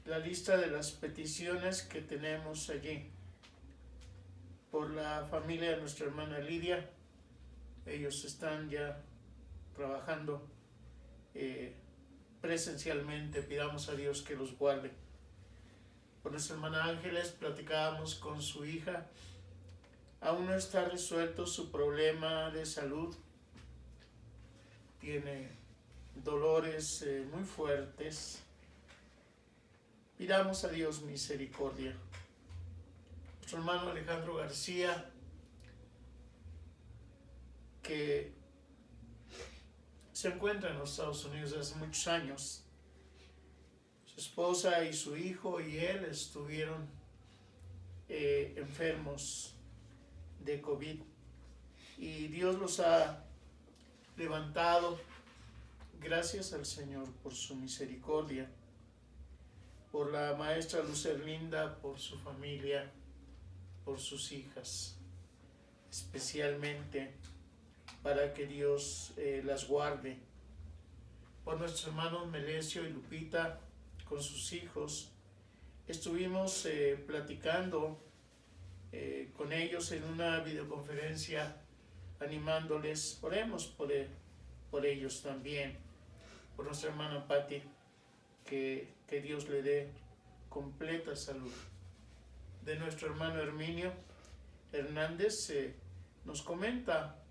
la lista de las peticiones que tenemos allí. Por la familia de nuestra hermana Lidia, ellos están ya trabajando presencialmente, pidamos a Dios que los guarde. Por nuestra hermana Ángeles platicábamos con su hija, aún no está resuelto su problema de salud, tiene dolores muy fuertes, pidamos a Dios misericordia. Nuestro hermano Alejandro García, que se encuentra en los Estados Unidos desde hace muchos años. Su esposa y su hijo y él estuvieron enfermos de COVID y Dios los ha levantado. Gracias al Señor por su misericordia, por la maestra Luz Erlinda, por su familia, por sus hijas, especialmente para que Dios las guarde. Por nuestros hermanos Melesio y Lupita, con sus hijos, estuvimos platicando con ellos en una videoconferencia, animándoles. Oremos por ellos también, por nuestra hermana Patti, que Dios le dé completa salud. De nuestro hermano Herminio Hernández, nos comenta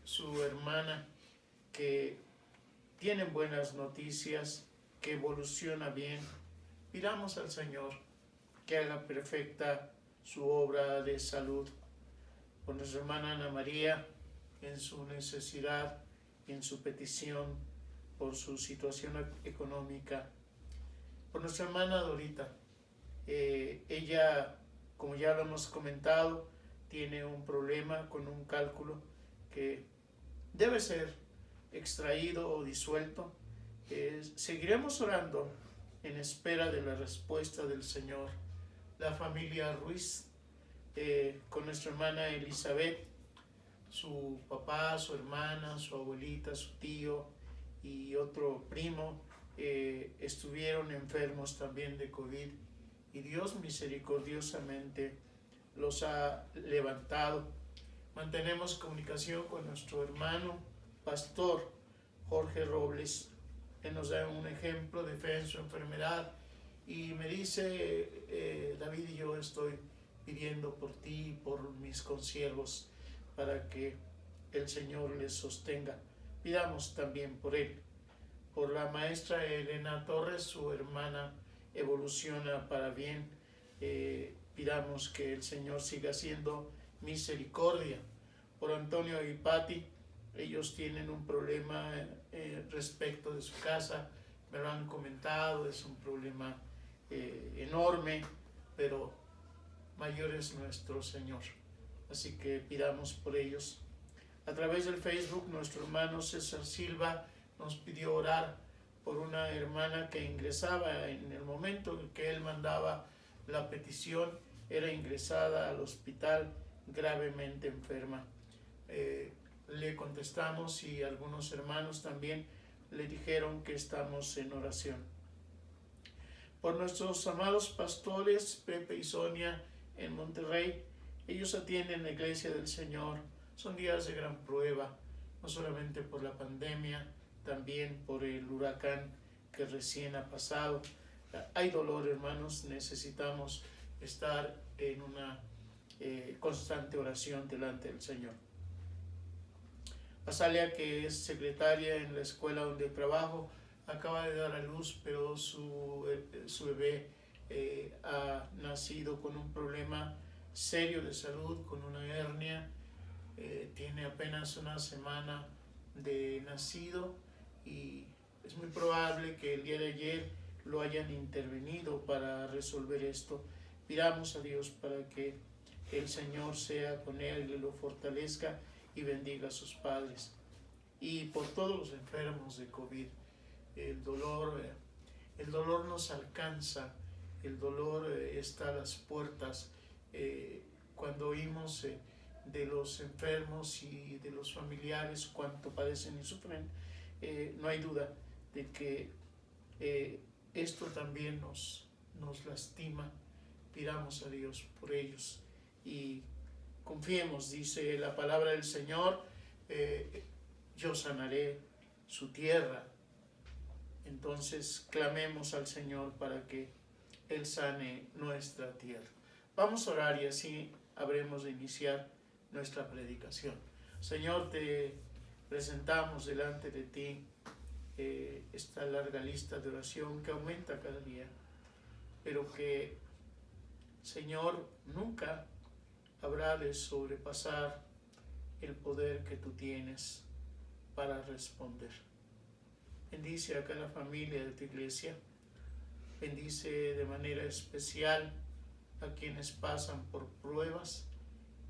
su hermana que tiene buenas noticias, que evoluciona bien. Pidamos al Señor que haga perfecta su obra de salud. Por nuestra hermana Ana María, en su necesidad y en su petición por su situación económica. Por nuestra hermana Dorita, ella, como ya lo hemos comentado, tiene un problema con un cálculo que debe ser extraído o disuelto. Seguiremos orando en espera de la respuesta del Señor. La familia Ruiz, con nuestra hermana Elizabeth, su papá, su hermana, su abuelita, su tío y otro primo estuvieron enfermos también de COVID y Dios misericordiosamente los ha levantado. Mantenemos comunicación con nuestro hermano pastor Jorge Robles. Él nos da un ejemplo de fe en su enfermedad y me dice, David, yo estoy pidiendo por ti y por mis consiervos para que el Señor les sostenga. Pidamos también por él. Por la maestra Elena Torres, su hermana evoluciona para bien. Pidamos que el Señor siga haciendo misericordia. Por Antonio y Patti, ellos tienen un problema respecto de su casa, me lo han comentado, es un problema enorme, pero mayor es nuestro Señor. Así que pidamos por ellos. A través del Facebook, nuestro hermano César Silva nos pidió orar por una hermana que ingresaba en el momento en que él mandaba la petición, era ingresada al hospital gravemente enferma. Le contestamos y algunos hermanos también le dijeron que estamos en oración. Por nuestros amados pastores Pepe y Sonia en Monterrey, ellos atienden la iglesia del Señor. Son días de gran prueba, no solamente por la pandemia, también por el huracán que recién ha pasado. Hay dolor, hermanos, necesitamos estar en una constante oración delante del Señor. Azalia, que es secretaria en la escuela donde trabajo, acaba de dar a luz, pero su bebé ha nacido con un problema serio de salud, con una hernia. Tiene apenas una semana de nacido y es muy probable que el día de ayer lo hayan intervenido para resolver esto. Pidamos a Dios para que el Señor sea con él y lo fortalezca y bendiga a sus padres. Y por todos los enfermos de COVID, el dolor nos alcanza, el dolor está a las puertas. Cuando oímos de los enfermos y de los familiares cuánto padecen y sufren, no hay duda de que esto también nos nos lastima, pidamos a Dios por ellos y confiemos, dice la palabra del Señor, yo sanaré su tierra. Entonces clamemos al Señor para que Él sane nuestra tierra. Vamos a orar y así habremos de iniciar nuestra predicación. Señor, te presentamos delante de ti esta larga lista de oración que aumenta cada día, pero que, Señor, nunca habrá de sobrepasar el poder que tú tienes para responder. Bendice a cada familia de tu iglesia, bendice de manera especial a quienes pasan por pruebas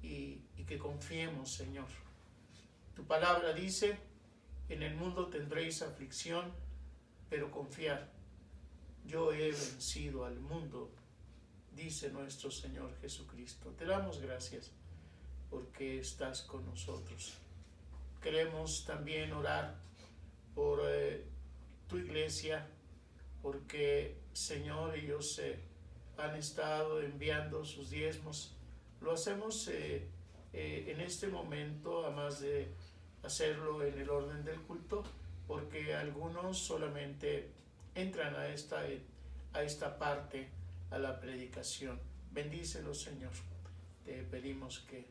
y que confiemos, Señor. Tu palabra dice: en el mundo tendréis aflicción, pero confiad, yo he vencido al mundo, dice nuestro Señor Jesucristo. Te damos gracias porque estás con nosotros. Queremos también orar por tu iglesia, porque, Señor, ellos han estado enviando sus diezmos. Lo hacemos en este momento, además de hacerlo en el orden del culto, porque algunos solamente entran a esta parte, a la predicación. Bendícelos, Señor. Te pedimos que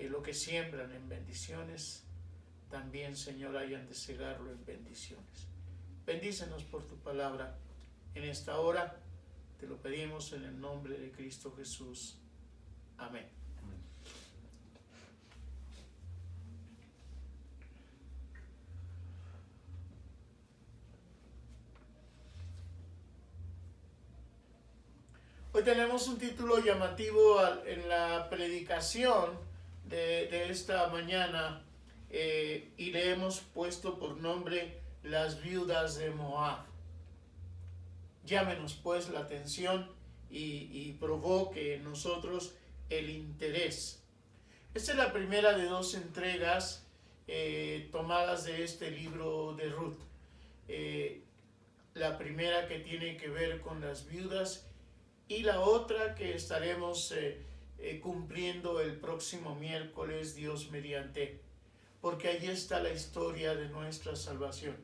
lo que siembran en bendiciones, también, Señor, hayan de cegarlo en bendiciones. Bendícenos por tu palabra en esta hora. Te lo pedimos en el nombre de Cristo Jesús. Amén. Hoy tenemos un título llamativo en la predicación de esta mañana y le hemos puesto por nombre Las viudas de Moab. Llámenos pues la atención y provoque en nosotros el interés. Esta es la primera de dos entregas tomadas de este libro de Ruth. La primera que tiene que ver con las viudas y la otra que estaremos cumpliendo el próximo miércoles, Dios mediante, porque allí está la historia de nuestra salvación.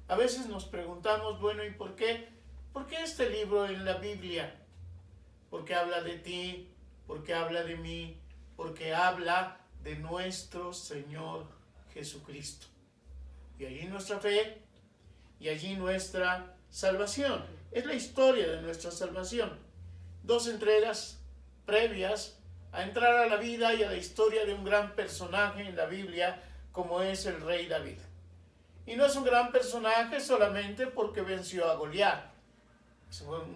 A veces nos preguntamos, bueno, ¿y por qué? ¿Por qué este libro en la Biblia? Porque habla de ti, porque habla de mí, porque habla de nuestro Señor Jesucristo. Y allí nuestra fe, y allí nuestra salvación. Es la historia de nuestra salvación. Dos entregas previas a entrar a la vida y a la historia de un gran personaje en la Biblia como es el rey David. Y no es un gran personaje solamente porque venció a Goliat.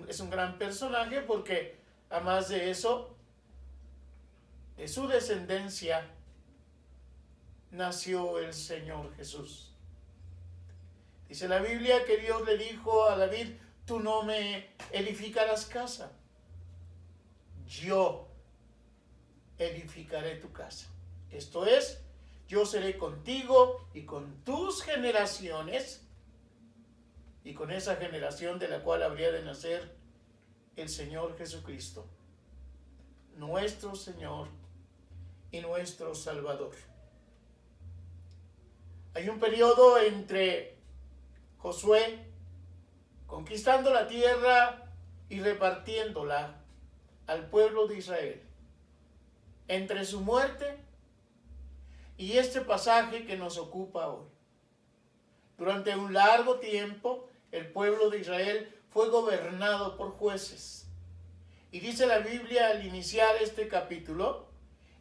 Es un gran personaje porque, además de eso, de su descendencia nació el Señor Jesús. Dice la Biblia que Dios le dijo a David: tú no me edificarás casa, yo edificaré tu casa. Esto es, yo seré contigo y con tus generaciones, y con esa generación de la cual habría de nacer el Señor Jesucristo, nuestro Señor y nuestro Salvador. Hay un periodo entre Josué conquistando la tierra y repartiéndola al pueblo de Israel, entre su muerte y este pasaje que nos ocupa hoy. Durante un largo tiempo, el pueblo de Israel fue gobernado por jueces. Y dice la Biblia al iniciar este capítulo,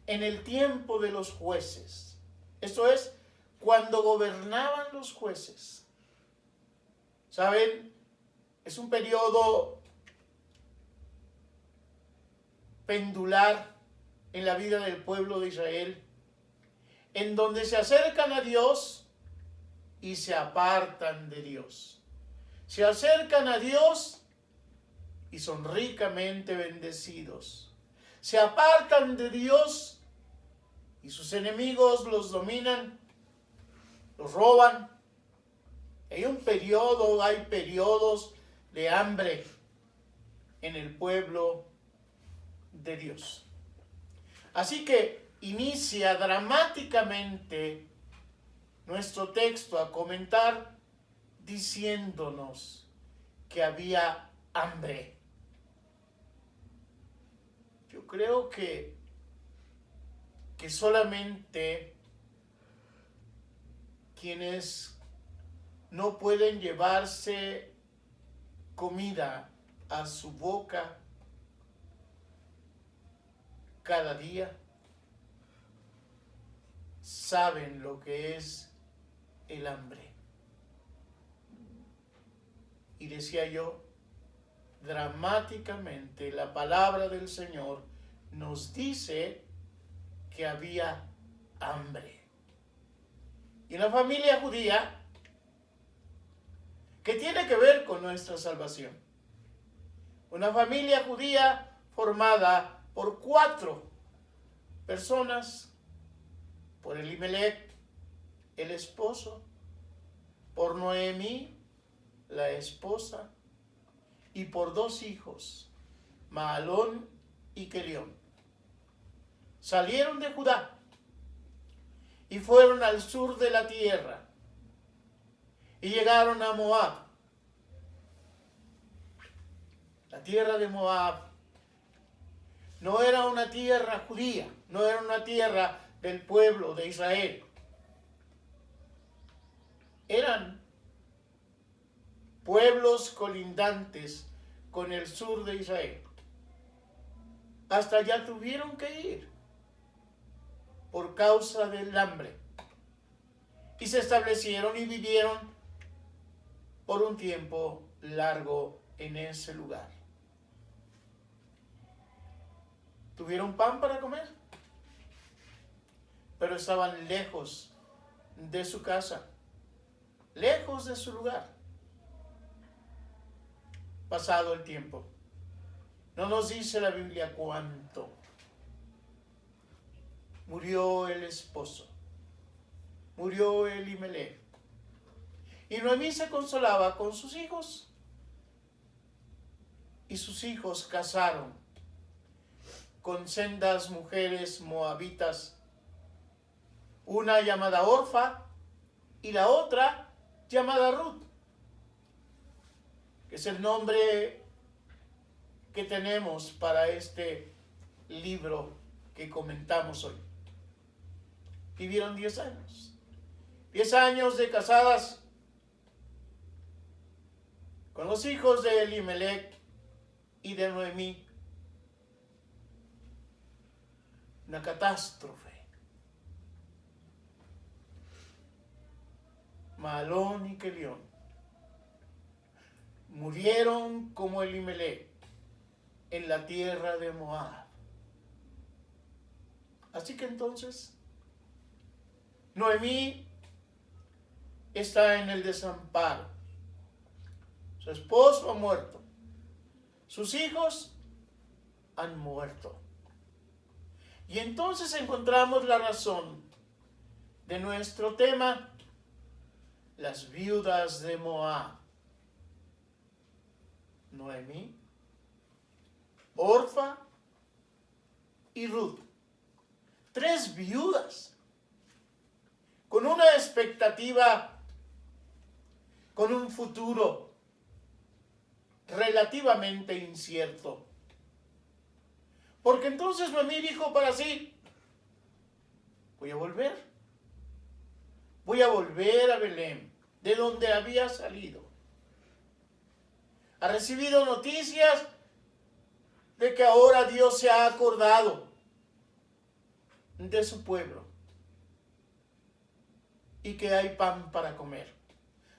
en el tiempo de los jueces. Esto es, cuando gobernaban los jueces. ¿Saben? Es un periodo pendular en la vida del pueblo de Israel, en donde se acercan a Dios y se apartan de Dios. Se acercan a Dios y son ricamente bendecidos. Se apartan de Dios y sus enemigos los dominan, los roban. Hay periodos de hambre, en el pueblo de Dios. Así que inicia dramáticamente nuestro texto a comentar diciéndonos que había hambre. Yo creo que solamente quienes no pueden llevarse comida a su boca cada día saben lo que es el hambre. Y decía yo, dramáticamente la palabra del Señor nos dice que había hambre. Y una familia judía que tiene que ver con nuestra salvación. Una familia judía formada por 4 personas, por Elimelech, el esposo, por Noemí, la esposa, y por 2 hijos, Mahalón y Kelión. Salieron de Judá y fueron al sur de la tierra y llegaron a Moab. La tierra de Moab no era una tierra judía, no era una tierra del pueblo de Israel. Eran pueblos colindantes con el sur de Israel. Hasta allá tuvieron que ir por causa del hambre. Y se establecieron y vivieron por un tiempo largo en ese lugar. Tuvieron pan para comer, pero estaban lejos de su casa, lejos de su lugar. Pasado el tiempo, no nos dice la Biblia cuánto, murió el esposo, murió Elimelech, y Noemí se consolaba con sus hijos, y sus hijos casaron con sendas mujeres moabitas, una llamada Orfa y la otra llamada Ruth, que es el nombre que tenemos para este libro que comentamos hoy. Vivieron 10 años. 10 años de casadas con los hijos de Elimelech y de Noemí. Una catástrofe. Mahalón y Kelión murieron como Elimelech en la tierra de Moab. Así que entonces Noemí está en el desamparo. Su esposo ha muerto. Sus hijos han muerto. Y entonces encontramos la razón de nuestro tema, las viudas de Moab. Noemí, Orfa y Ruth. 3 viudas con una expectativa, con un futuro relativamente incierto. Porque entonces Noemí dijo para sí, voy a volver a Belén, de donde había salido. Ha recibido noticias de que ahora Dios se ha acordado de su pueblo y que hay pan para comer.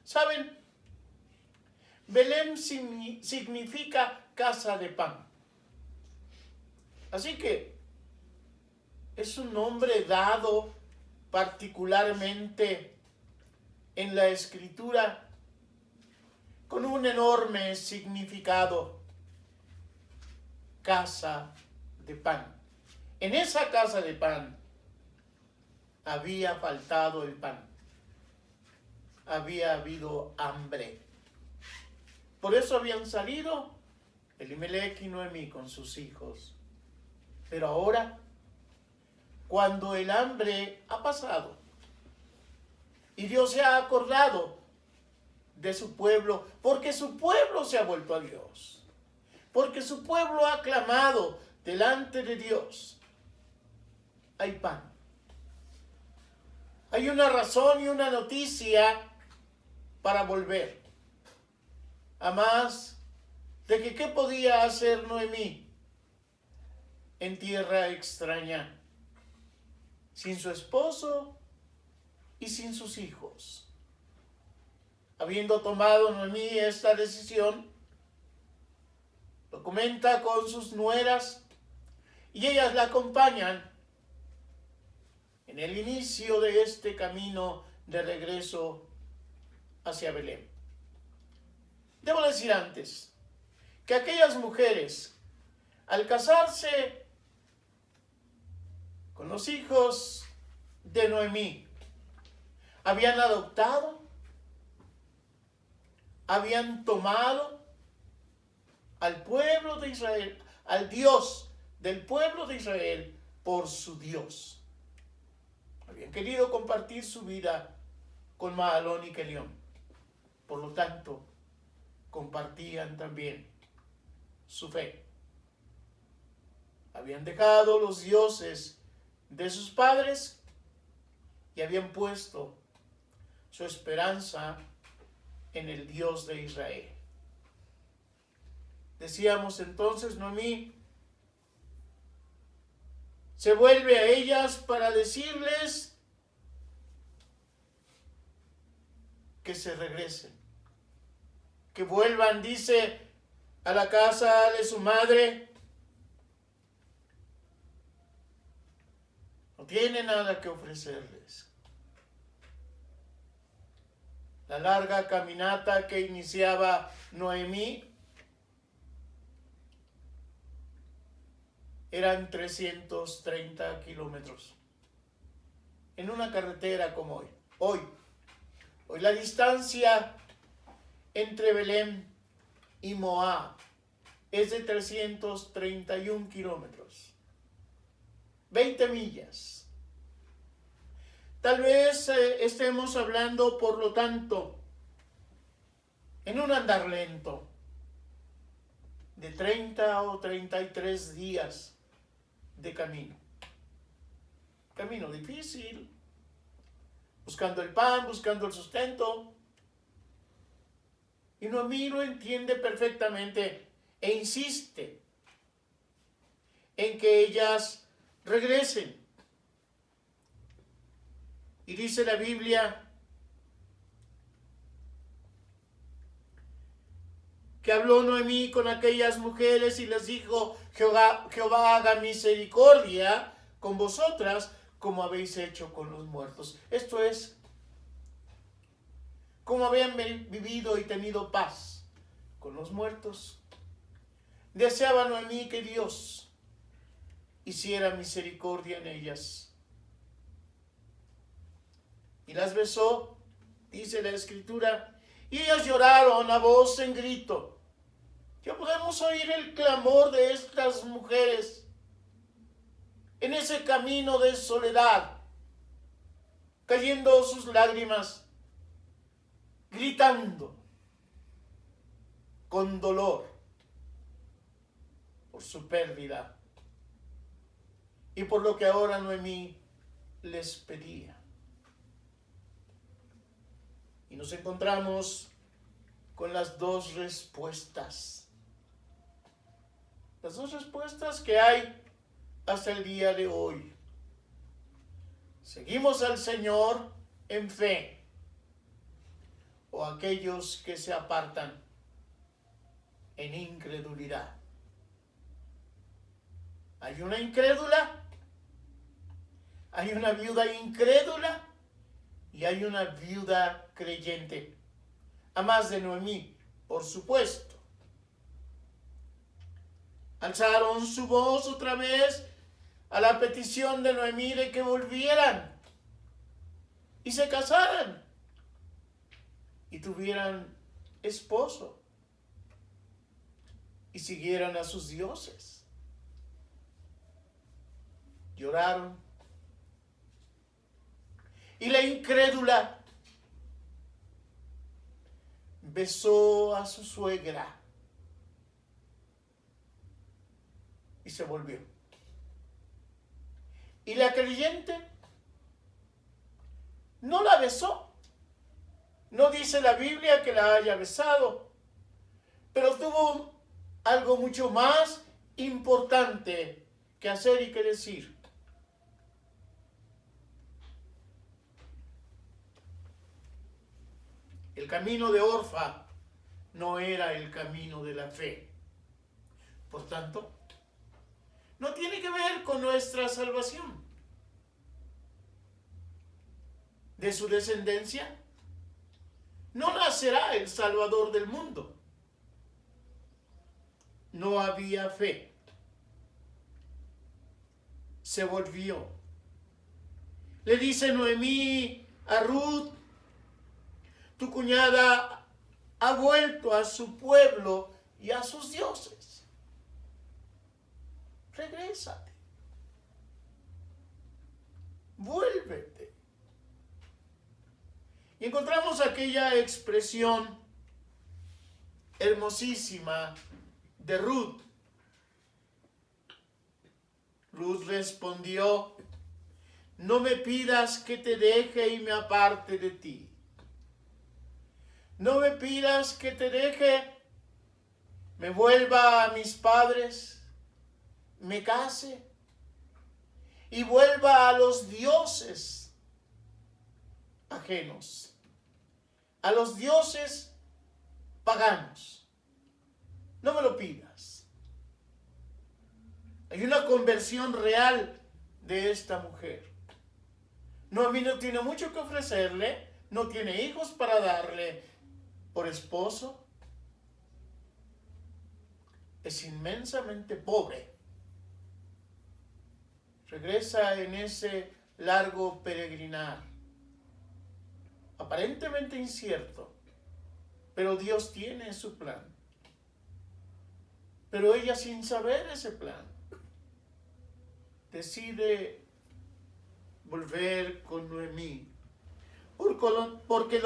¿Saben? Belén significa casa de pan. Así que es un nombre dado particularmente en la Escritura con un enorme significado. Casa de pan. En esa casa de pan había faltado el pan. Había habido hambre. Por eso habían salido Elimelech y Noemí con sus hijos. Pero ahora, cuando el hambre ha pasado y Dios se ha acordado de su pueblo, porque su pueblo se ha vuelto a Dios, porque su pueblo ha clamado delante de Dios, hay pan. Hay una razón y una noticia para volver. Además de que ¿qué podía hacer Noemí en tierra extraña? Sin su esposo y sin sus hijos. Habiendo tomado Noemí esta decisión, lo comenta con sus nueras y ellas la acompañan en el inicio de este camino de regreso hacia Belén. Debo decir antes que aquellas mujeres, al casarse con los hijos de Noemí, habían adoptado, habían tomado al pueblo de Israel, al Dios del pueblo de Israel, por su Dios. Habían querido compartir su vida con Mahalón y Kelión. Por lo tanto, compartían también su fe. Habían dejado los dioses de sus padres y habían puesto su esperanza en el Dios de Israel. Decíamos entonces, Noemí se vuelve a ellas para decirles que se regresen, que vuelvan, dice, a la casa de su madre. No tiene nada que ofrecerles. La larga caminata que iniciaba Noemí eran 330 kilómetros en una carretera como hoy. Hoy la distancia entre Belén y Moab es de 331 kilómetros, 20 millas. Tal vez estemos hablando, por lo tanto, en un andar lento de 30 o 33 días de camino. Camino difícil, buscando el pan, buscando el sustento. Y Noemí lo entiende perfectamente e insiste en que ellas regresen. Y dice la Biblia que habló Noemí con aquellas mujeres y les dijo: Jehová haga misericordia con vosotras como habéis hecho con los muertos. Esto es, como habían vivido y tenido paz con los muertos. Deseaba Noemí que Dios hiciera misericordia en ellas. Y las besó, dice la Escritura, y ellas lloraron a voz en grito. Ya podemos oír el clamor de estas mujeres en ese camino de soledad, cayendo sus lágrimas, gritando con dolor por su pérdida y por lo que ahora Noemí les pedía. Y nos encontramos con las dos respuestas. Las dos respuestas que hay hasta el día de hoy. ¿Seguimos al Señor en fe, o aquellos que se apartan en incredulidad? Hay una incrédula, hay una viuda incrédula y hay una viuda creyente. A más de Noemí, por supuesto. Alzaron su voz otra vez a la petición de Noemí de que volvieran y se casaran y tuvieran esposo. y siguieran a sus dioses. Lloraron. Y la incrédula besó a su suegra y se volvió. Y la creyente no la besó. No dice la Biblia que la haya besado, pero tuvo algo mucho más importante que hacer y que decir. El camino de Orfa no era el camino de la fe. Por tanto, no tiene que ver con nuestra salvación. De su descendencia no nacerá el Salvador del mundo. No había fe. Se volvió. Le dice Noemí a Ruth: tu cuñada ha vuelto a su pueblo y a sus dioses. Regrésate. Vuélvete. Y encontramos aquella expresión hermosísima de Ruth. Ruth respondió: no me pidas que te deje y me aparte de ti. No me pidas que te deje, me vuelva a mis padres, me case y vuelva a los dioses ajenos, a los dioses paganos. No me lo pidas. Hay una conversión real de esta mujer. Noemí no tiene mucho que ofrecerle, no tiene hijos para darle por esposo, es inmensamente pobre. Regresa en ese largo peregrinar, aparentemente incierto, pero Dios tiene su plan. Pero ella, sin saber ese plan, decide volver con Noemí, porque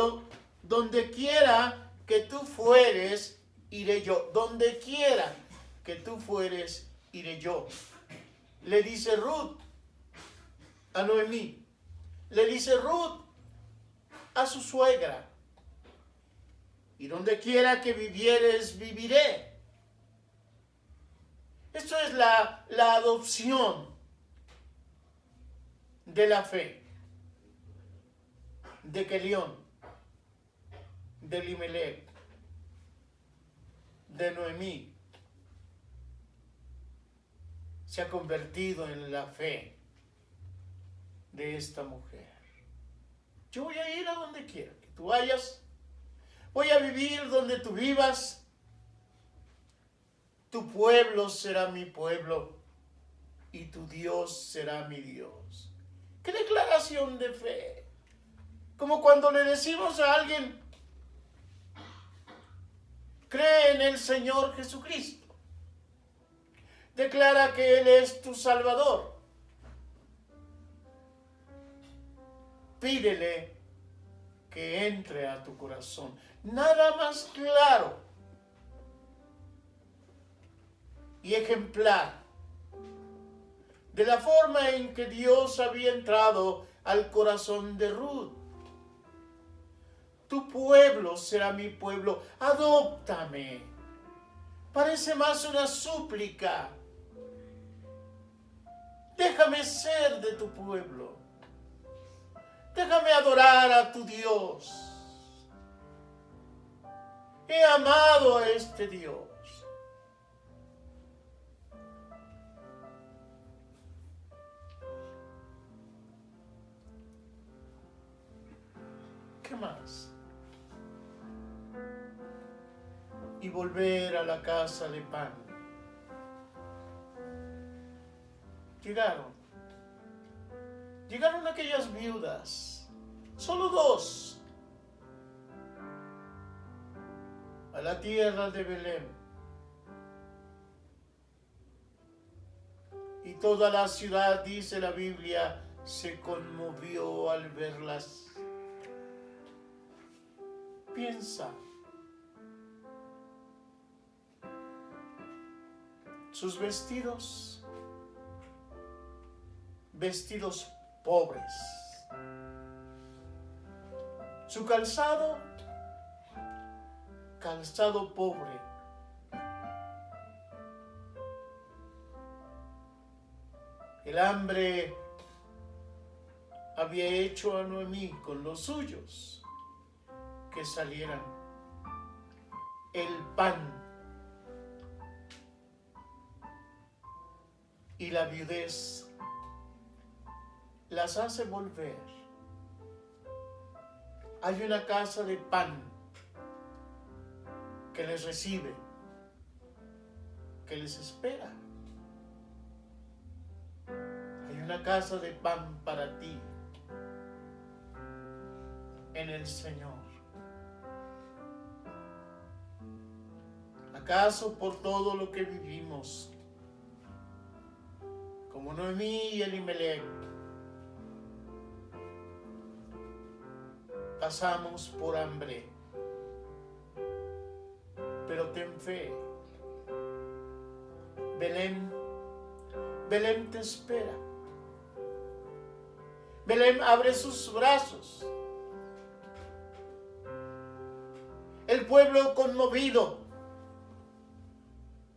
donde quiera que tú fueres, iré yo. Donde quiera que tú fueres, iré yo. Le dice Ruth a Noemí. Le dice Ruth a su suegra. Y donde quiera que vivieres, viviré. Esto es la adopción de la fe de Kelión, de Elimelech, de Noemí. Se ha convertido en la fe de esta mujer. Yo voy a ir a donde quiera que tú vayas. Voy a vivir donde tú vivas. Tu pueblo será mi pueblo y tu Dios será mi Dios. ¡Qué declaración de fe! Como cuando le decimos a alguien: cree en el Señor Jesucristo. Declara que Él es tu Salvador. Pídele que entre a tu corazón. Nada más claro y ejemplar de la forma en que Dios había entrado al corazón de Ruth. Tu pueblo será mi pueblo. Adóptame. Parece más una súplica. Déjame ser de tu pueblo. Déjame adorar a tu Dios. He amado a este Dios. ¿Qué más? Y volver a la casa de pan. Llegaron aquellas viudas, solo 2, a la tierra de Belén. toda la ciudad, dice la Biblia, se conmovió al verlas. Piensa. Sus vestidos pobres. Su calzado pobre. El hambre había hecho a Noemí con los suyos que salieran. El pan y la viudez las hace volver. Hay una casa de pan que les recibe, que les espera. Hay una casa de pan para ti en el Señor. ¿Acaso por todo lo que vivimos, como Noemí y Elimelech, pasamos por hambre? Pero ten fe. Belén te espera. Belén abre sus brazos. El pueblo conmovido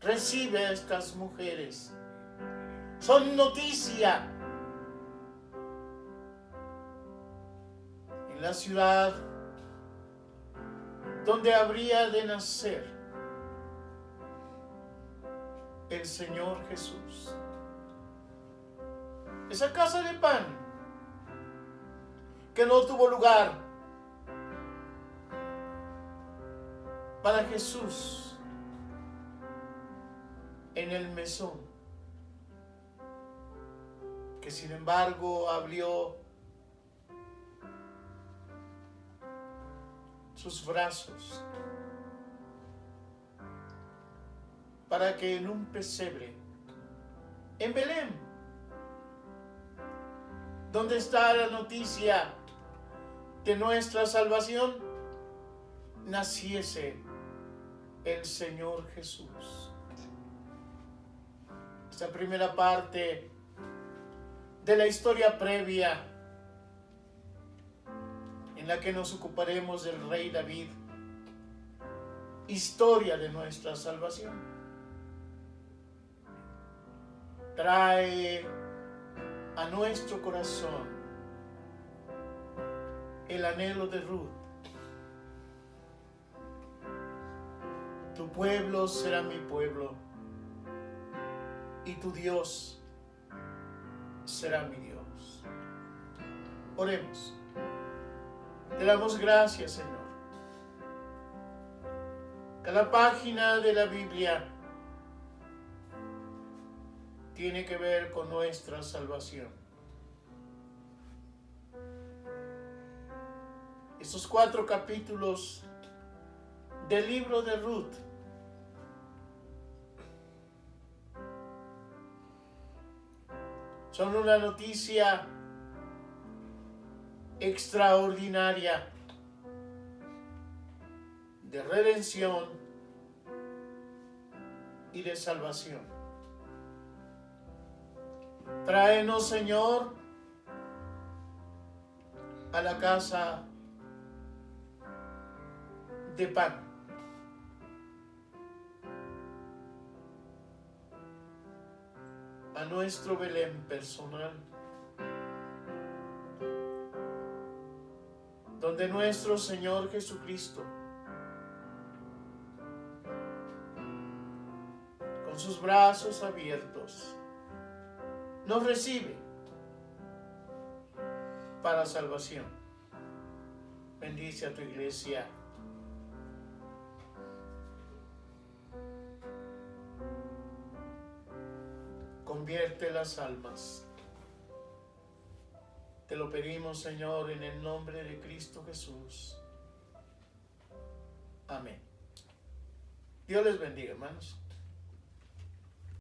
recibe a estas mujeres. Son noticia en la ciudad donde habría de nacer el Señor Jesús. Esa casa de pan que no tuvo lugar para Jesús en el mesón, que sin embargo abrió sus brazos para que en un pesebre, en Belén, donde está la noticia de nuestra salvación, naciese el Señor Jesús. Esta primera parte de la historia previa, en la que nos ocuparemos del rey David, historia de nuestra salvación, trae a nuestro corazón el anhelo de Ruth. Tu pueblo será mi pueblo y tu Dios será mi Dios. Oremos. Te damos gracias, Señor. Cada página de la Biblia tiene que ver con nuestra salvación. Estos 4 capítulos del libro de Ruth son una noticia extraordinaria de redención y de salvación. Tráenos, Señor, a la casa de pan. A nuestro Belén personal, donde nuestro Señor Jesucristo, con sus brazos abiertos, nos recibe para salvación. Bendice a tu iglesia. Convierte las almas. Te lo pedimos, Señor, en el nombre de Cristo Jesús. Amén. Dios les bendiga, hermanos.